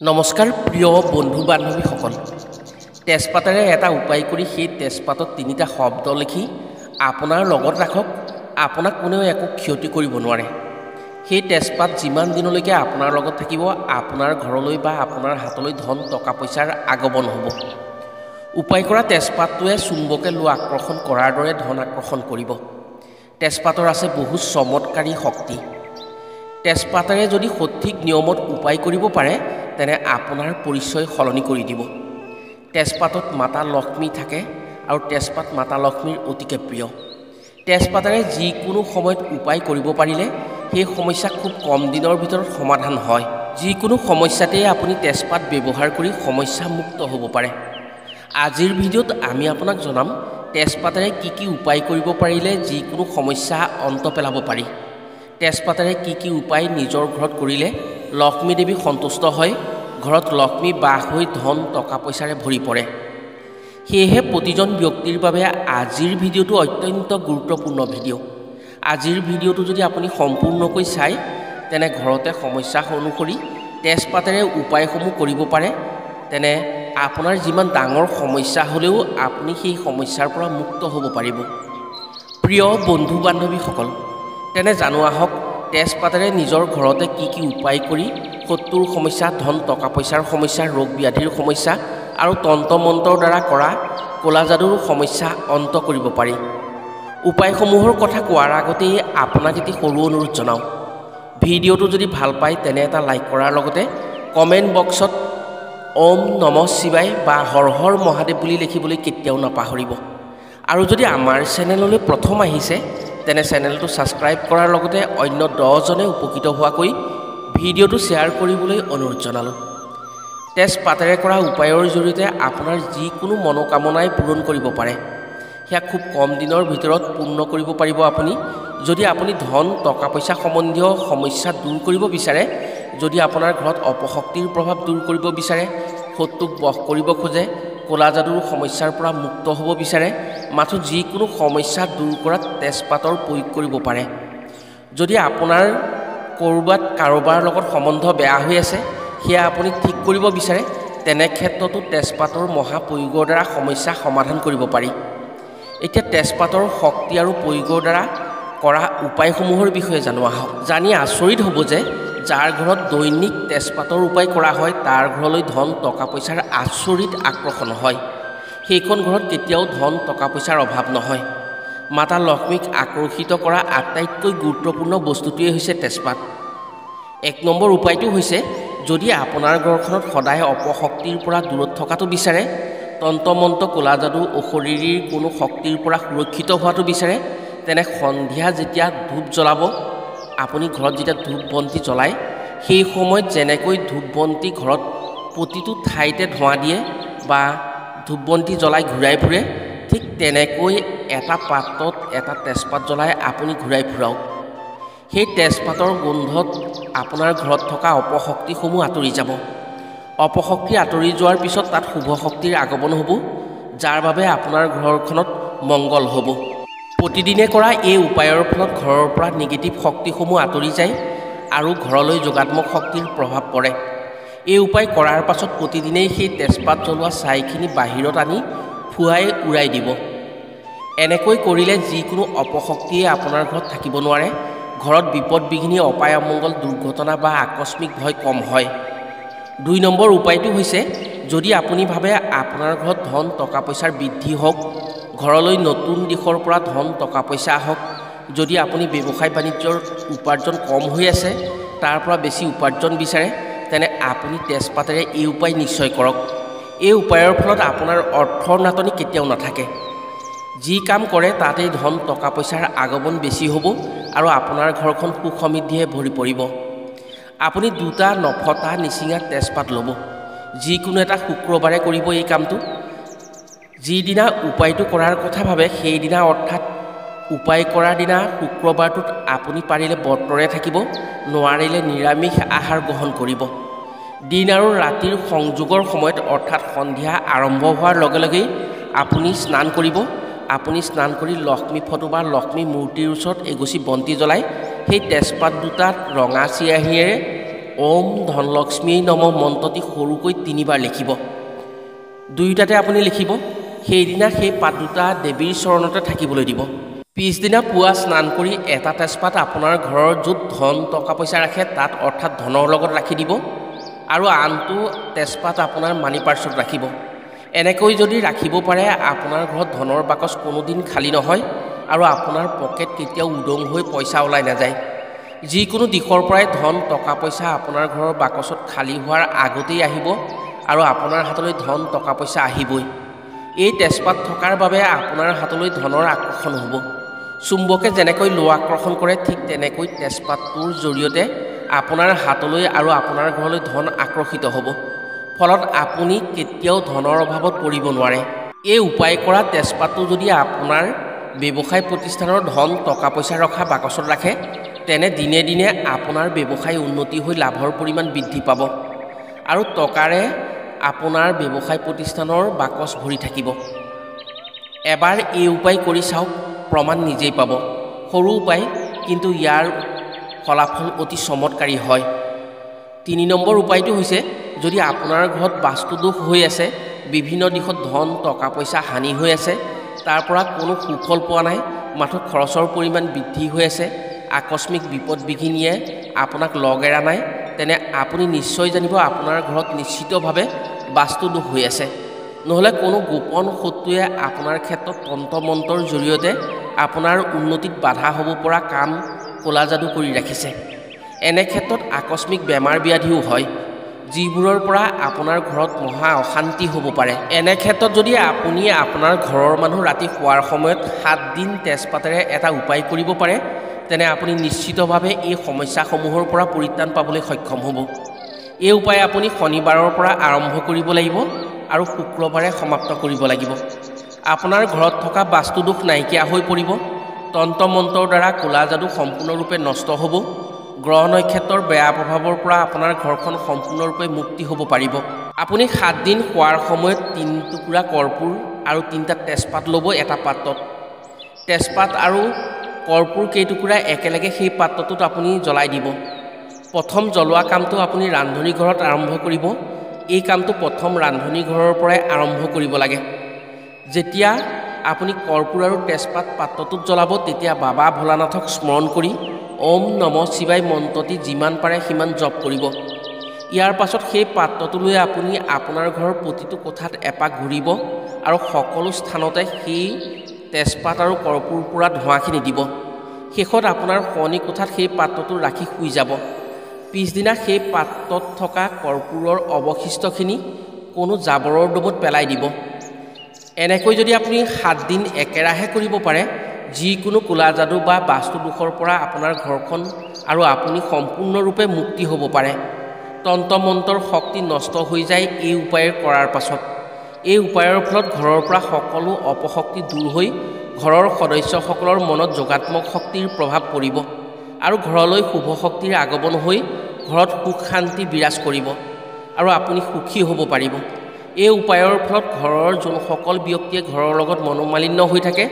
নমস্কাৰ প্ৰিয় বন্ধু বান্ধৱীসকল তেজপাতেৰে এটা উপায় কৰি সেই তেজপাতত তিনিটা শব্দ লিখি আপোনাৰ লগত ৰাখক আপোনাক কোনেও একো ক্ষতি কৰিব নোৱাৰে সেই তেজপাত যিমান দিনলৈকে আপোনাৰ লগত থাকিব আপোনাৰ ঘৰলৈ বা আপোনাৰ হাতলৈ ধন টকা পইচাৰ আগমন হ'ব উপায় কৰা তেজপাতটোৱে চুম্বকে লোৱা আকৰ্ষণ কৰাৰ দৰে ধন আকৰ্ষণ কৰিব তেজপাতৰ আছে বহু চমৎকাৰী শক্তি তেজপাতেৰে যদি সঠিক নিয়মত উপায় কৰিব পাৰে তেনে আপোনাৰ পৰিচয় সলনি কৰি দিব তেজপাতত মাতা লক্ষ্মী থাকে আৰু তেজপাত মাতা লক্ষ্মীৰ অতিকে প্ৰিয় তেজপাতেৰে যিকোনো সময়ত উপায় কৰিব পাৰিলে সেই সমস্যা খুব কম দিনৰ ভিতৰত সমাধান হয় যিকোনো সমস্যাতেই আপুনি তেজপাত ব্যৱহাৰ কৰি সমস্যা মুক্ত হ'ব পাৰে আজিৰ ভিডিঅ'ত আমি আপোনাক জনাম তেজপাতেৰে কি উপায় কৰিব পাৰিলে যিকোনো সমস্যা অন্ত পেলাব পাৰি তেজপাতেৰে কি উপায় নিজৰ ঘৰত কৰিলে লক্ষ্মী দেৱী সন্তুষ্ট হয় ঘৰত লক্ষ্মী বাস হৈ ধন টকা পইচাৰে ভৰি পৰে সেয়েহে প্ৰতিজন ব্যক্তিৰ বাবে আজিৰ ভিডিঅ'টো অত্যন্ত গুৰুত্বপূৰ্ণ ভিডিঅ' আজিৰ ভিডিঅ'টো যদি আপুনি সম্পূৰ্ণকৈ চাই তেনে ঘৰতে সমস্যা অনুসৰি তেজপাতেৰে উপায়সমূহ কৰিব পাৰে তেনে আপোনাৰ যিমান ডাঙৰ সমস্যা হ'লেও আপুনি সেই সমস্যাৰ পৰা মুক্ত হ'ব পাৰিব প্ৰিয় বন্ধু বান্ধৱীসকল তেনে জানো আহক তেজপাতেৰে নিজৰ ঘৰতে কি উপায় কৰি শত্ৰুৰ সমস্যা ধন টকা পইচাৰ সমস্যা ৰোগ ব্যাধিৰ সমস্যা আৰু তন্ত্ৰ মন্ত্ৰৰ দ্বাৰা কৰা ক'লা যাদুৰ সমস্যা অন্ত কৰিব পাৰি উপায়সমূহৰ কথা কোৱাৰ আগতেই আপোনাক এটি সৰু অনুৰোধ জনাওঁ ভিডিঅ'টো যদি ভাল পায় তেনে এটা লাইক কৰাৰ লগতে কমেণ্ট বক্সত ওম নমঃ শিৱায় বা হৰ হৰ মহাদেৱ বুলি লিখিবলৈ কেতিয়াও নাপাহৰিব আৰু যদি আমাৰ চেনেললৈ প্ৰথম আহিছে তেনে চেনেলটো ছাবস্ক্ৰাইব কৰাৰ লগতে অন্য 10 জনে উপকৃত হোৱাকৈ ভিডিঅ'টো শ্বেয়াৰ কৰিবলৈ অনুৰোধ জনালোঁ তেজপাতেৰে কৰা উপায়ৰ জৰিয়তে আপোনাৰ যিকোনো মনোকামনাই পূৰণ কৰিব পাৰে সেয়া খুব কম দিনৰ ভিতৰত পূৰ্ণ কৰিব পাৰিব আপুনি যদি আপুনি ধন টকা পইচা সম্বন্ধীয় সমস্যা দূৰ কৰিব বিচাৰে যদি আপোনাৰ ঘৰত অপশক্তিৰ প্ৰভাৱ দূৰ কৰিব বিচাৰে শত্ৰুক বশ কৰিব খোজে ক'লা যাদুৰ সমস্যাৰ পৰা মুক্ত হ'ব বিচাৰে মাথো যিকোনো সমস্যা দূৰ কৰাত তেজপাতৰ প্ৰয়োগ কৰিব পাৰে যদি আপোনাৰ কৰবাত কাৰোবাৰ লগত সম্বন্ধ বেয়া হৈ আছে সেয়া আপুনি ঠিক কৰিব বিচাৰে তেনে ক্ষেত্ৰতো তেজপাতৰ মহা প্ৰয়োগৰ দ্বাৰা সমস্যা সমাধান কৰিব পাৰি এতিয়া তেজপাতৰ শক্তি আৰু প্ৰয়োগৰ দ্বাৰা কৰা উপায়সমূহৰ বিষয়ে জানো আহক জানি আচৰিত হ'ব যে যাৰ ঘৰত দৈনিক তেজপাতৰ উপায় কৰা হয় তাৰ ঘৰলৈ ধন টকা পইচাৰ আচৰিত আকৰ্ষণ হয় সেইখন ঘৰত কেতিয়াও ধন টকা পইচাৰ অভাৱ নহয় মাতা লক্ষ্মীক আকৰ্ষিত কৰা আটাইতকৈ গুৰুত্বপূৰ্ণ বস্তুটোৱেই হৈছে তেজপাত 1 নম্বৰ উপায়টো হৈছে যদি আপোনাৰ ঘৰখনত সদায় অপশক্তিৰ পৰা দূৰত থকাটো বিচাৰে তন্ত্ৰমন্ত্ৰ ক'লা যাদু অশৰীৰীৰ কোনো শক্তিৰ পৰা সুৰক্ষিত হোৱাটো বিচাৰে তেনে সন্ধিয়া যেতিয়া ধূপ জ্বলাব আপুনি ঘৰত যেতিয়া ধূপ বন্তি জ্বলায় সেই সময়ত যেনেকৈ ধূপ বন্তি ঘৰত প্ৰতিটো ঠাইতে ধোঁৱা দিয়ে বা ধূপ বন্তি জ্বলাই ঘূৰাই ফুৰে ঠিক তেনেকৈ এটা পাত্ৰত এটা তেজপাত জ্বলাই আপুনি ঘূৰাই ফুৰাওক সেই তেজপাতৰ গোন্ধত আপোনাৰ ঘৰত থকা অপশক্তিসমূহ আঁতৰি যাব অপশক্তি আঁতৰি যোৱাৰ পিছত তাত শুভ শক্তিৰ আগমন হ'ব যাৰ বাবে আপোনাৰ ঘৰখনত মংগল হ'ব প্ৰতিদিনে কৰা এই উপায়ৰ ফলত ঘৰৰ পৰা নিগেটিভ শক্তিসমূহ আঁতৰি যায় আৰু ঘৰলৈ যোগাত্মক শক্তিৰ প্ৰভাৱ পৰে এই উপায় কৰাৰ পাছত প্ৰতিদিনেই সেই তেজপাত জ্বলোৱা ছাইখিনি বাহিৰত আনি ফুৱাই উৰাই দিব এনেকৈ কৰিলে যিকোনো অপশক্তিয়ে আপোনাৰ ঘৰত থাকিব নোৱাৰে ঘৰত বিপদ বিঘিনি অপায় অমংগল দুৰ্ঘটনা বা আকস্মিক ভয় কম হয় 2 নম্বৰ উপায়টো হৈছে যদি আপুনি ভাবে আপোনাৰ ঘৰত ধন টকা পইচাৰ বৃদ্ধি হওক ঘৰলৈ নতুন দিশৰ পৰা ধন টকা পইচা আহক যদি আপুনি ব্যৱসায় বাণিজ্যৰ উপাৰ্জন কম হৈ আছে তাৰ পৰা বেছি উপাৰ্জন বিচাৰে তেনে আপুনি তেজপাতেৰে এই উপায় নিশ্চয় কৰক এই উপায়ৰ ফলত আপোনাৰ অৰ্থৰ নাটনি কেতিয়াও নাথাকে যি কাম কৰে তাতেই ধন টকা পইচাৰ আগমন বেছি হ'ব আৰু আপোনাৰ ঘৰখন সুখ সমৃদ্ধিয়ে ভৰি পৰিব আপুনি 2টা নফটা নিচিঙা তেজপাত ল'ব যিকোনো এটা শুক্ৰবাৰে কৰিব এই কামটো যিদিনা উপায়টো কৰাৰ কথা ভাবে সেইদিনা অৰ্থাৎ উপায় কৰাৰ দিনা শুক্ৰবাৰটোত আপুনি পাৰিলে ব্ৰতৰে থাকিব নোৱাৰিলে নিৰামিষ আহাৰ গ্ৰহণ কৰিব দিন আৰু ৰাতিৰ সংযোগৰ সময়ত অৰ্থাৎ সন্ধিয়া আৰম্ভ হোৱাৰ লগে লগেই আপুনি স্নান কৰিব আপুনি স্নান কৰি লক্ষ্মী ফটো বা লক্ষ্মী মূৰ্তিৰ ওচৰত এগছি বন্তি জ্বলাই সেই তেজপাত দুটাত ৰঙা চিয়াহীৰে ওম ধনলক্ষ্মী নমঃ মন্ত্ৰটি সৰুকৈ 3বাৰ লিখিব। দুয়োটাতে আপুনি লিখিব। সেইদিনা সেই পাত দুটা দেৱীৰ চৰণতে থাকিবলৈ দিব। পিছদিনা পুৱা স্নান কৰি এটা তেজপাত আপোনাৰ ঘৰৰ য'ত ধন টকা পইচা ৰাখে তাত অৰ্থাৎ ধনৰ লগত ৰাখি দিব আৰু আনটো তেজপাত আপোনাৰ মানি পাৰ্চত ৰাখিব। এনেকৈ যদি ৰাখিব পাৰে আপোনাৰ ঘৰত ধনৰ বাকচ কোনোদিন খালী নহয় আৰু আপোনাৰ পকেট কেতিয়াও উদং হৈ পইচা ওলাই নাযায়। যিকোনো দিশৰ পৰাই ধন টকা পইচা আপোনাৰ ঘৰৰ বাকচত খালী হোৱাৰ আগতেই আহিব আৰু আপোনাৰ হাতলৈ ধন টকা পইচা আহিবই। এই তেজপাত থকাৰ বাবে আপোনাৰ হাতলৈ ধনৰ আকৰ্ষণ হ'ব। চুম্বকে যেনেকৈ লো আকৰ্ষণ কৰে ঠিক তেনেকৈ তেজপাতটোৰ জৰিয়তে আপোনাৰ হাতলৈ আৰু আপোনাৰ ঘৰলৈ ধন আকৰ্ষিত হ'ব। ফলত আপুনি কেতিয়াও ধনৰ অভাৱত পৰিব নোৱাৰে। এই উপায় কৰা তেজপাতটো যদি আপোনাৰ ব্যৱসায় প্ৰতিষ্ঠানৰ ধন টকা পইচা ৰখা বাকচত ৰাখে তেনে দিনে দিনে আপোনাৰ ব্যৱসায় উন্নতি হৈ লাভৰ পৰিমাণ বৃদ্ধি পাব আৰু টকাৰে আপোনাৰ ব্যৱসায় প্ৰতিষ্ঠানৰ বাকচ ভৰি থাকিব। এবাৰ এই উপায় কৰি চাওক, প্ৰমাণ নিজেই পাব। সৰু উপায় কিন্তু ইয়াৰ ফলাফল অতি চমৎকাৰী হয়। 3 নম্বৰ উপায়টো হৈছে যদি আপোনাৰ ঘৰত বাস্তুদোষ হৈ আছে, বিভিন্ন দিশত ধন টকা পইচা হানি হৈ আছে, তাৰ পৰা কোনো সুফল পোৱা নাই, মাথো খৰচৰ পৰিমাণ বৃদ্ধি হৈ আছে, আকস্মিক বিপদ বিঘিনিয়ে আপোনাক লগ এৰা নাই, তেনে আপুনি নিশ্চয় জানিব আপোনাৰ ঘৰত নিশ্চিতভাৱে বাস্তুদোষ হৈ আছে। নহ'লে কোনো গোপন শত্ৰুৱে আপোনাৰ ক্ষেত্ৰত তন্ত্ৰ মন্ত্ৰৰ জৰিয়তে আপোনাৰ উন্নতিত বাধা হ'ব পৰা কাম ক'লা যাদু কৰি ৰাখিছে। এনে ক্ষেত্ৰত আকস্মিক বেমাৰ ব্যাধিও হয়, যিবোৰৰ পৰা আপোনাৰ ঘৰত মহা অশান্তি হ'ব পাৰে। এনে ক্ষেত্ৰত যদি আপুনি আপোনাৰ ঘৰৰ মানুহ ৰাতি শোৱাৰ সময়ত 7 দিন তেজপাতেৰে এটা উপায় কৰিব পাৰে তেনে আপুনি নিশ্চিতভাৱে এই সমস্যাসমূহৰ পৰা পৰিত্ৰাণ পাবলৈ সক্ষম হ'ব। এই উপায় আপুনি শনিবাৰৰ পৰা আৰম্ভ কৰিব লাগিব আৰু শুক্ৰবাৰে সমাপ্ত কৰিব লাগিব। আপোনাৰ ঘৰত থকা বাস্তুদোষ নাইকিয়া হৈ পৰিব, তন্ত্ৰ মন্ত্ৰৰ দ্বাৰা ক'লা যাদু সম্পূৰ্ণৰূপে নষ্ট হ'ব, গ্ৰহ নক্ষত্ৰৰ বেয়া প্ৰভাৱৰ পৰা আপোনাৰ ঘৰখন সম্পূৰ্ণৰূপে মুক্তি হ'ব পাৰিব। আপুনি 7 দিন শোৱাৰ সময়ত 3 টুকুৰা কৰ্পূৰ আৰু 3টা তেজপাত ল'ব এটা পাত্ৰত। তেজপাত আৰু কৰ্পূৰ কেইটুকুৰা একেলগে সেই পাত্ৰটোত আপুনি জ্বলাই দিব। প্ৰথম জ্বলোৱা কামটো আপুনি ৰান্ধনি ঘৰত আৰম্ভ কৰিব। এই কামটো প্ৰথম ৰান্ধনি ঘৰৰ পৰাই আৰম্ভ কৰিব লাগে। যেতিয়া আপুনি কৰ্পূৰ আৰু তেজপাত পাত্ৰটোত জ্বলাব তেতিয়া বাবা ভোলানাথক স্মৰণ কৰি ওম নমঃ শিৱায় মন্ত্ৰটি যিমান পাৰে সিমান জপ কৰিব। ইয়াৰ পাছত সেই পাত্ৰটো লৈ আপুনি আপোনাৰ ঘৰৰ প্ৰতিটো কোঠাত এপাক ঘূৰিব আৰু সকলো স্থানতে সেই তেজপাত আৰু কৰ্পূৰ পৰা ধোঁৱাখিনি দিব। শেষত আপোনাৰ শয়নি কোঠাত সেই পাত্ৰটো ৰাখি শুই যাব। পিছদিনা সেই পাত্ৰত থকা কৰ্পূৰৰ অৱশিষ্টখিনি কোনো জাবৰৰ ডবত পেলাই দিব। এনেকৈ যদি আপুনি 7 দিন একেৰাহে কৰিব পাৰে যিকোনো ক'লা যাদু বা বাস্তু দোষৰ পৰা আপোনাৰ ঘৰখন আৰু আপুনি সম্পূৰ্ণৰূপে মুক্তি হ'ব পাৰে। তন্ত্ৰ মন্ত্ৰৰ শক্তি নষ্ট হৈ যায় এই উপায় কৰাৰ পাছত। এই উপায়ৰ ফলত ঘৰৰ পৰা সকলো অপশক্তি দূৰ হৈ ঘৰৰ সদস্যসকলৰ মনত যোগাত্মক শক্তিৰ প্ৰভাৱ পৰিব আৰু ঘৰলৈ শুভ শক্তিৰ আগমন হৈ ঘৰত সুখ শান্তি বিৰাজ কৰিব আৰু আপুনি সুখী হ'ব পাৰিব। এই উপায়ৰ ফলত ঘৰৰ যোনসকল ব্যক্তিয়ে ঘৰৰ লগত মনোমালিন্য হৈ থাকে,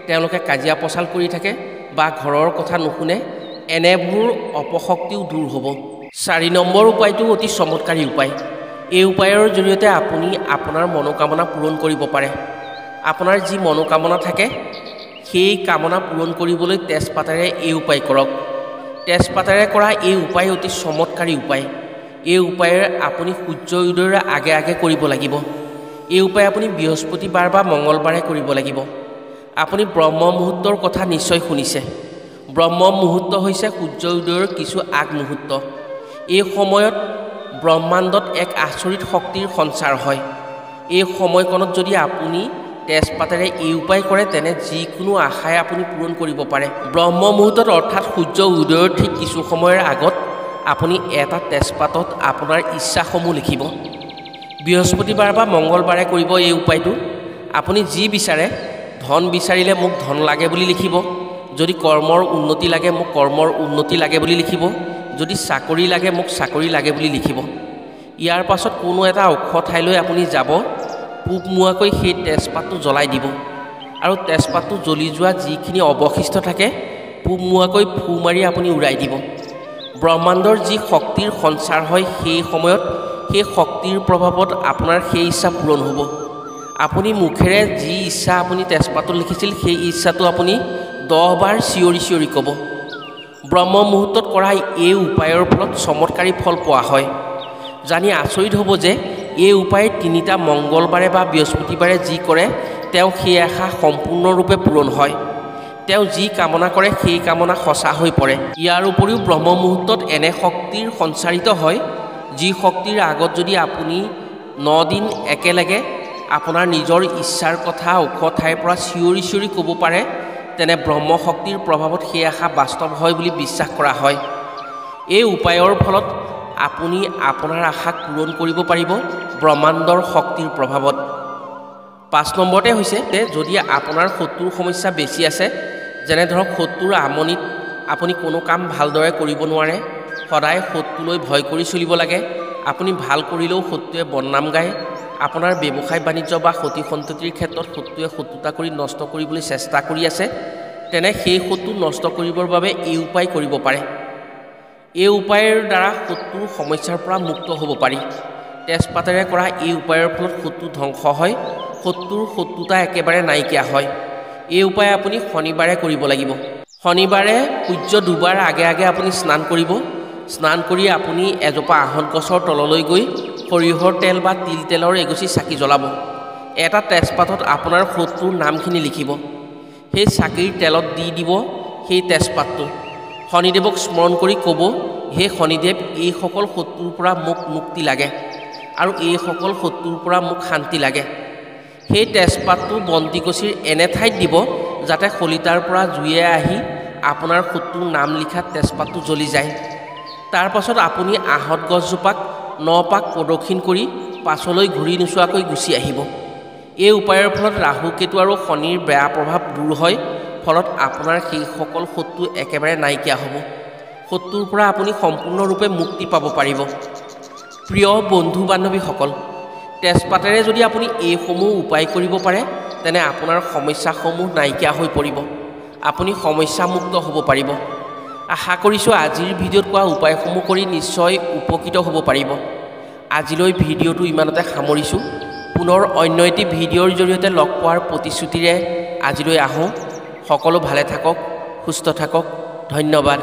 তেওঁলোকে কাজিয়া পচাল কৰি থাকে বা ঘৰৰ কথা নুশুনে, এনেবোৰ অপশক্তিও দূৰ হ'ব। 4 নম্বৰ উপায়টো অতি চমৎকাৰী উপায়। এই উপায়ৰ জৰিয়তে আপুনি আপোনাৰ মনোকামনা পূৰণ কৰিব পাৰে। আপোনাৰ যি মনোকামনা থাকে সেই কামনা পূৰণ কৰিবলৈ তেজপাতেৰে এই উপায় কৰক। তেজপাতেৰে কৰা এই উপায় অতি চমৎকাৰী উপায়। এই উপায়েৰে আপুনি সূৰ্য উদয়ৰ আগে আগে কৰিব লাগিব। এই উপায় আপুনি বৃহস্পতিবাৰ বা মঙলবাৰে কৰিব লাগিব। আপুনি ব্ৰহ্ম মুহূৰ্তৰ কথা নিশ্চয় শুনিছে। ব্ৰহ্ম মুহূৰ্ত হৈছে সূৰ্য উদয়ৰ কিছু আগমুহূৰ্ত। এই সময়ত ব্ৰহ্মাণ্ডত এক আচৰিত শক্তিৰ সঞ্চাৰ হয়। এই সময়কণত যদি আপুনি তেজপাতেৰে এই উপায় কৰে তেনে যিকোনো আশাই আপুনি পূৰণ কৰিব পাৰে। ব্ৰহ্ম মুহূৰ্তত অৰ্থাৎ সূৰ্য উদয়ৰ ঠিক কিছু সময়ৰ আগত আপুনি এটা তেজপাতত আপোনাৰ ইচ্ছাসমূহ লিখিব। বৃহস্পতিবাৰ বা মঙলবাৰে কৰিব এই উপায়টো। আপুনি যি বিচাৰে, ধন বিচাৰিলে মোক ধন লাগে বুলি লিখিব, যদি কৰ্মৰ উন্নতি লাগে মোক কৰ্মৰ উন্নতি লাগে বুলি লিখিব, যদি চাকৰি লাগে মোক চাকৰি লাগে বুলি লিখিব। ইয়াৰ পাছত কোনো এটা ওখ ঠাইলৈ আপুনি যাব, পূব মুৱাকৈ সেই তেজপাতটো জ্বলাই দিব আৰু তেজপাতটো জ্বলি যোৱা যিখিনি অৱশিষ্ট থাকে পূব মুৱাকৈ ফু মাৰি আপুনি উৰাই দিব। ব্ৰহ্মাণ্ডৰ যি শক্তিৰ সঞ্চাৰ হয় সেই সময়ত সেই শক্তিৰ প্ৰভাৱত আপোনাৰ সেই ইচ্ছা পূৰণ হ'ব। আপুনি মুখেৰে যি ইচ্ছা আপুনি তেজপাতত লিখিছিল সেই ইচ্ছাটো আপুনি 10 বাৰ চিঞৰি চিঞৰি ক'ব। ব্ৰহ্ম মুহূৰ্তত কৰা এই উপায়ৰ ফলত চমৎকাৰী ফল পোৱা হয়। জানি আচৰিত হ'ব যে এই উপায় 3টা মংগলবাৰে বা বৃহস্পতিবাৰে যি কৰে তেওঁ সেই আশা সম্পূৰ্ণৰূপে পূৰণ হয়। তেওঁ যি কামনা কৰে সেই কামনা সঁচা হৈ পৰে। ইয়াৰ উপৰিও ব্ৰহ্ম মুহূৰ্তত এনে শক্তিৰ সঞ্চাৰিত হয় যি শক্তিৰ আগত যদি আপুনি 9 দিন একেলগে আপোনাৰ নিজৰ ইচ্ছাৰ কথা ওখ ঠাইৰ পৰা চিঞৰি চিঞৰি ক'ব পাৰে তেনে ব্ৰহ্ম শক্তিৰ প্ৰভাৱত সেই আশা বাস্তৱ হয় বুলি বিশ্বাস কৰা হয়। এই উপায়ৰ ফলত আপুনি আপোনাৰ আশাক পূৰণ কৰিব পাৰিব ব্ৰহ্মাণ্ডৰ শক্তিৰ প্ৰভাৱত। 5 নম্বৰতে হৈছে যে যদি আপোনাৰ শত্ৰুৰ সমস্যা বেছি আছে, যেনে ধৰক শত্ৰুৰ আমনিত আপুনি কোনো কাম ভালদৰে কৰিব নোৱাৰে, সদায় শত্ৰুলৈ ভয় কৰি চলিব লাগে, আপুনি ভাল কৰিলেও শত্ৰুৱে বদনাম গায়, আপোনাৰ ব্যৱসায় বাণিজ্য বা সতি সন্ততিৰ ক্ষেত্ৰত শত্ৰুৱে শত্ৰুতা কৰি নষ্ট কৰিবলৈ চেষ্টা কৰি আছে, তেনে সেই শত্ৰু নষ্ট কৰিবৰ বাবে এই উপায় কৰিব পাৰে। এই উপায়ৰ দ্বাৰা শত্ৰুৰ সমস্যাৰ পৰা মুক্ত হ'ব পাৰি। তেজপাতেৰে কৰা এই উপায়ৰ ফলত শত্ৰু ধ্বংস হয়, শত্ৰুৰ শত্ৰুতা একেবাৰে নাইকিয়া হয়। এই উপায় আপুনি শনিবাৰে কৰিব লাগিব। শনিবাৰে সূৰ্য ডুবাৰ আগে আগে আপুনি স্নান কৰিব। স্নান কৰি আপুনি এজোপা আহঁত গছৰ তললৈ গৈ সৰিয়হৰ তেল বা তিল তেলৰ এগছি চাকি জ্বলাব। এটা তেজপাতত আপোনাৰ শত্ৰুৰ নামখিনি লিখিব। সেই চাকিৰ তেলত দি দিব সেই তেজপাতটো। শনিদেৱক স্মৰণ কৰি ক'ব, হে শনিদেৱ, এইসকল শত্ৰুৰ পৰা মোক মুক্তি লাগে আৰু এইসকল শত্ৰুৰ পৰা মোক শান্তি লাগে। সেই তেজপাতটো বন্তিগছিৰ এনে ঠাইত দিব যাতে শলিতাৰ পৰা জুয়ে আহি আপোনাৰ শত্ৰুৰ নাম লিখা তেজপাতটো জ্বলি যায়। তাৰ পাছত আপুনি আহঁত গছজোপাক 9 পাক প্ৰদক্ষিণ কৰি পাছলৈ ঘূৰি নোচোৱাকৈ গুচি আহিব। এই উপায়ৰ ফলত ৰাহু কেতু আৰু শনিৰ বেয়া প্ৰভাৱ দূৰ হয়, ফলত আপোনাৰ সেইসকল শত্ৰু একেবাৰে নাইকিয়া হ'ব। শত্ৰুৰ পৰা আপুনি সম্পূৰ্ণৰূপে মুক্তি পাব পাৰিব। প্ৰিয় বন্ধু বান্ধৱীসকল, তেজপাতেৰে যদি আপুনি এইসমূহ উপায় কৰিব পাৰে তেনে আপোনাৰ সমস্যাসমূহ নাইকিয়া হৈ পৰিব। আপুনি সমস্যামুক্ত হ'ব পাৰিব। আশা কৰিছোঁ আজিৰ ভিডিঅ'ত কোৱা উপায়সমূহ কৰি নিশ্চয় উপকৃত হ'ব পাৰিব। আজিলৈ ভিডিঅ'টো ইমানতে সামৰিছোঁ। পুনৰ অন্য এটি ভিডিঅ'ৰ জৰিয়তে লগ পোৱাৰ প্ৰতিশ্ৰুতিৰে আজিলৈ আহোঁ। সকলো ভালে থাকক, সুস্থ থাকক। ধন্যবাদ।